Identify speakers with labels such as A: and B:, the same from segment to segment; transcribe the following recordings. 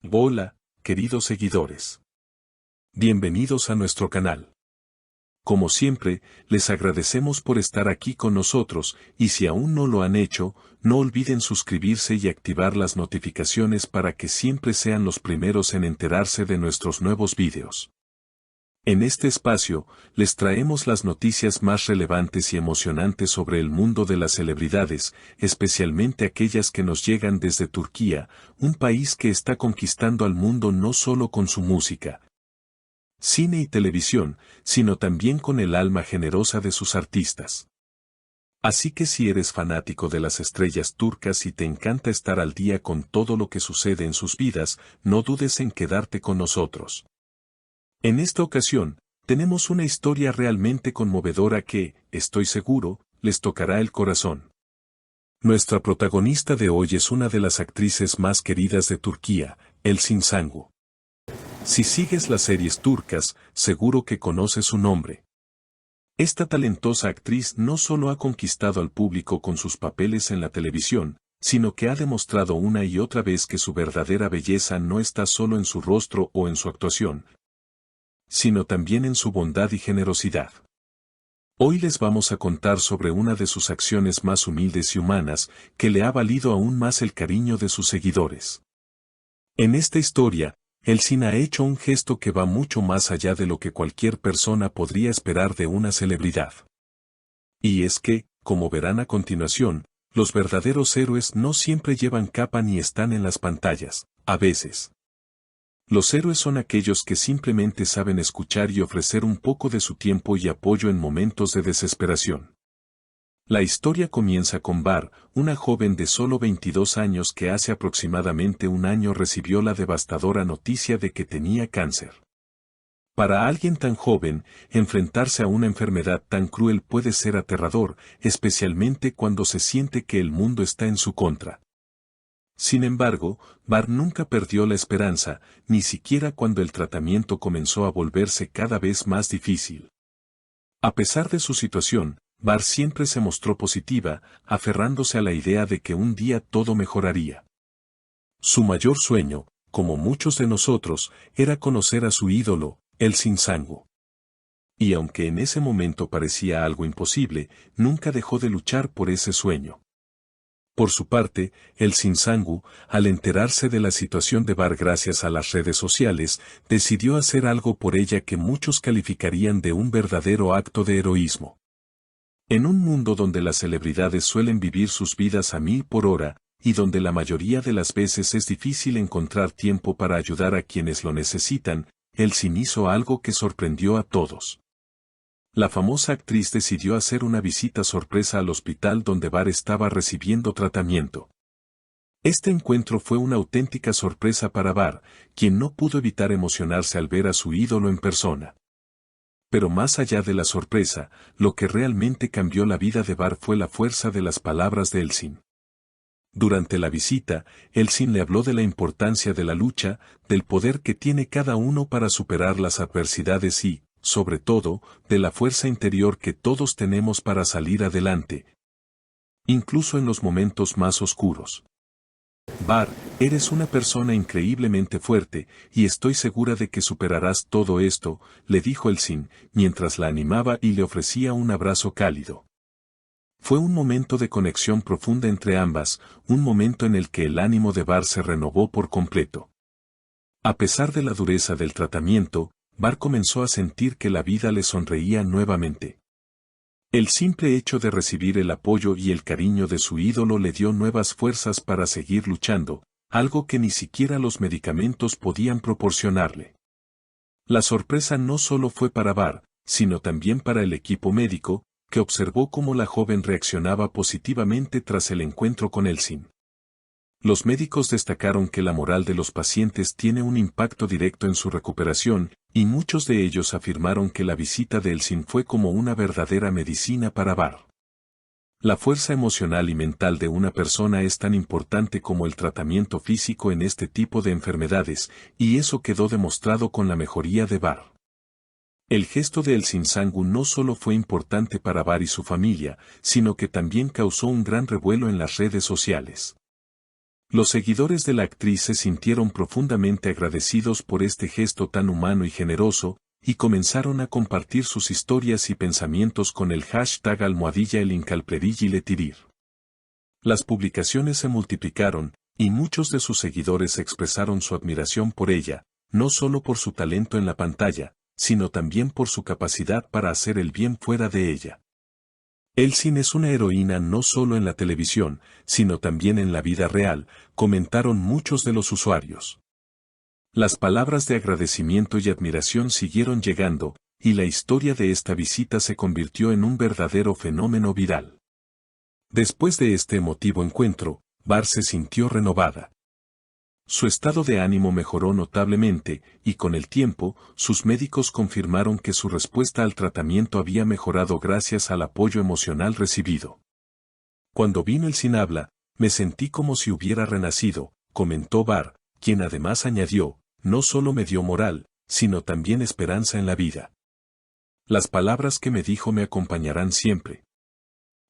A: Hola, queridos seguidores. Bienvenidos a nuestro canal. Como siempre, les agradecemos por estar aquí con nosotros, y si aún no lo han hecho, no olviden suscribirse y activar las notificaciones para que siempre sean los primeros en enterarse de nuestros nuevos vídeos. En este espacio, les traemos las noticias más relevantes y emocionantes sobre el mundo de las celebridades, especialmente aquellas que nos llegan desde Turquía, un país que está conquistando al mundo no solo con su música, cine y televisión, sino también con el alma generosa de sus artistas. Así que si eres fanático de las estrellas turcas y te encanta estar al día con todo lo que sucede en sus vidas, no dudes en quedarte con nosotros. En esta ocasión, tenemos una historia realmente conmovedora que, estoy seguro, les tocará el corazón. Nuestra protagonista de hoy es una de las actrices más queridas de Turquía, Elçin Sangu. Si sigues las series turcas, seguro que conoces su nombre. Esta talentosa actriz no solo ha conquistado al público con sus papeles en la televisión, sino que ha demostrado una y otra vez que su verdadera belleza no está solo en su rostro o en su actuación, sino también en su bondad y generosidad. Hoy les vamos a contar sobre una de sus acciones más humildes y humanas, que le ha valido aún más el cariño de sus seguidores. En esta historia, Elçin ha hecho un gesto que va mucho más allá de lo que cualquier persona podría esperar de una celebridad. Y es que, como verán a continuación, los verdaderos héroes no siempre llevan capa ni están en las pantallas, a veces. Los héroes son aquellos que simplemente saben escuchar y ofrecer un poco de su tiempo y apoyo en momentos de desesperación. La historia comienza con Bahar, una joven de solo 22 años que hace aproximadamente un año recibió la devastadora noticia de que tenía cáncer. Para alguien tan joven, enfrentarse a una enfermedad tan cruel puede ser aterrador, especialmente cuando se siente que el mundo está en su contra. Sin embargo, Bahar nunca perdió la esperanza, ni siquiera cuando el tratamiento comenzó a volverse cada vez más difícil. A pesar de su situación, Bahar siempre se mostró positiva, aferrándose a la idea de que un día todo mejoraría. Su mayor sueño, como muchos de nosotros, era conocer a su ídolo, Elçin Sangu. Y aunque en ese momento parecía algo imposible, nunca dejó de luchar por ese sueño. Por su parte, Elçin Sangu, al enterarse de la situación de Bahar gracias a las redes sociales, decidió hacer algo por ella que muchos calificarían de un verdadero acto de heroísmo. En un mundo donde las celebridades suelen vivir sus vidas a 1000 por hora, y donde la mayoría de las veces es difícil encontrar tiempo para ayudar a quienes lo necesitan, Elçin hizo algo que sorprendió a todos. La famosa actriz decidió hacer una visita sorpresa al hospital donde Bahar estaba recibiendo tratamiento. Este encuentro fue una auténtica sorpresa para Bahar, quien no pudo evitar emocionarse al ver a su ídolo en persona. Pero más allá de la sorpresa, lo que realmente cambió la vida de Bahar fue la fuerza de las palabras de Elçin. Durante la visita, Elçin le habló de la importancia de la lucha, del poder que tiene cada uno para superar las adversidades y, sobre todo, de la fuerza interior que todos tenemos para salir adelante, incluso en los momentos más oscuros. Bahar, eres una persona increíblemente fuerte, y estoy segura de que superarás todo esto, le dijo Elçin, mientras la animaba y le ofrecía un abrazo cálido. Fue un momento de conexión profunda entre ambas, un momento en el que el ánimo de Bahar se renovó por completo. A pesar de la dureza del tratamiento, Bahar comenzó a sentir que la vida le sonreía nuevamente. El simple hecho de recibir el apoyo y el cariño de su ídolo le dio nuevas fuerzas para seguir luchando, algo que ni siquiera los medicamentos podían proporcionarle. La sorpresa no solo fue para Bahar, sino también para el equipo médico, que observó cómo la joven reaccionaba positivamente tras el encuentro con Elçin. Los médicos destacaron que la moral de los pacientes tiene un impacto directo en su recuperación, y muchos de ellos afirmaron que la visita de Elçin fue como una verdadera medicina para Bahar. La fuerza emocional y mental de una persona es tan importante como el tratamiento físico en este tipo de enfermedades, y eso quedó demostrado con la mejoría de Bahar. El gesto de Elçin Sangu no solo fue importante para Bahar y su familia, sino que también causó un gran revuelo en las redes sociales. Los seguidores de la actriz se sintieron profundamente agradecidos por este gesto tan humano y generoso, y comenzaron a compartir sus historias y pensamientos con el hashtag #elincalpredilliletirir. Las publicaciones se multiplicaron, y muchos de sus seguidores expresaron su admiración por ella, no solo por su talento en la pantalla, sino también por su capacidad para hacer el bien fuera de ella. Elsin es una heroína no solo en la televisión, sino también en la vida real, comentaron muchos de los usuarios. Las palabras de agradecimiento y admiración siguieron llegando, y la historia de esta visita se convirtió en un verdadero fenómeno viral. Después de este emotivo encuentro, Bar se sintió renovada. Su estado de ánimo mejoró notablemente, y con el tiempo, sus médicos confirmaron que su respuesta al tratamiento había mejorado gracias al apoyo emocional recibido. Cuando vino el sin habla, me sentí como si hubiera renacido, comentó Bar, quien además añadió, no solo me dio moral, sino también esperanza en la vida. Las palabras que me dijo me acompañarán siempre.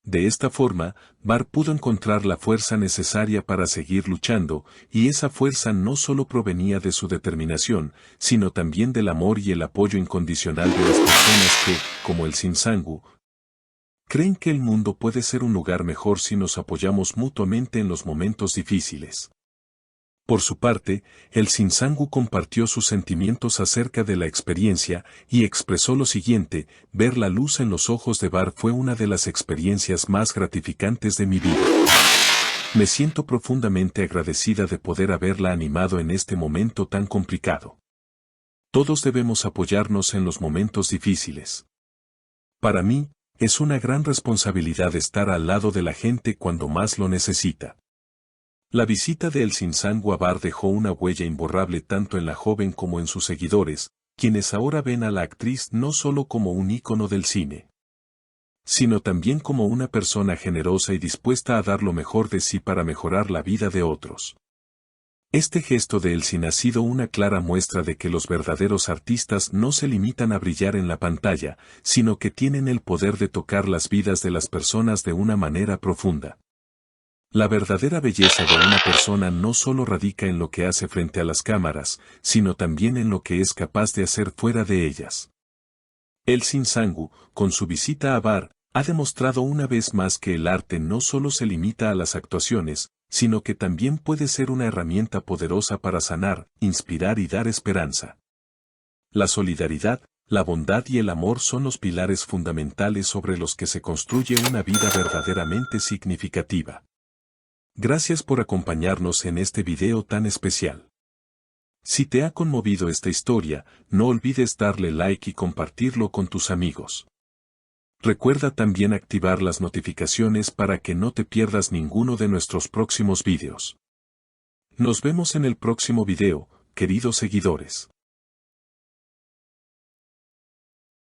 A: De esta forma, Bar pudo encontrar la fuerza necesaria para seguir luchando, y esa fuerza no solo provenía de su determinación, sino también del amor y el apoyo incondicional de las personas que, como el Sinsangu, creen que el mundo puede ser un lugar mejor si nos apoyamos mutuamente en los momentos difíciles. Por su parte, el Sinsangu compartió sus sentimientos acerca de la experiencia y expresó lo siguiente: ver la luz en los ojos de Bar fue una de las experiencias más gratificantes de mi vida. Me siento profundamente agradecida de poder haberla animado en este momento tan complicado. Todos debemos apoyarnos en los momentos difíciles. Para mí, es una gran responsabilidad estar al lado de la gente cuando más lo necesita. La visita de El Sinsangu a Bar dejó una huella imborrable tanto en la joven como en sus seguidores, quienes ahora ven a la actriz no solo como un ícono del cine, sino también como una persona generosa y dispuesta a dar lo mejor de sí para mejorar la vida de otros. Este gesto de Elsin ha sido una clara muestra de que los verdaderos artistas no se limitan a brillar en la pantalla, sino que tienen el poder de tocar las vidas de las personas de una manera profunda. La verdadera belleza de una persona no solo radica en lo que hace frente a las cámaras, sino también en lo que es capaz de hacer fuera de ellas. El Sinsangu, con su visita a Bar, ha demostrado una vez más que el arte no solo se limita a las actuaciones, sino que también puede ser una herramienta poderosa para sanar, inspirar y dar esperanza. La solidaridad, la bondad y el amor son los pilares fundamentales sobre los que se construye una vida verdaderamente significativa. Gracias por acompañarnos en este video tan especial. Si te ha conmovido esta historia, no olvides darle like y compartirlo con tus amigos. Recuerda también activar las notificaciones para que no te pierdas ninguno de nuestros próximos videos. Nos vemos en el próximo video, queridos seguidores.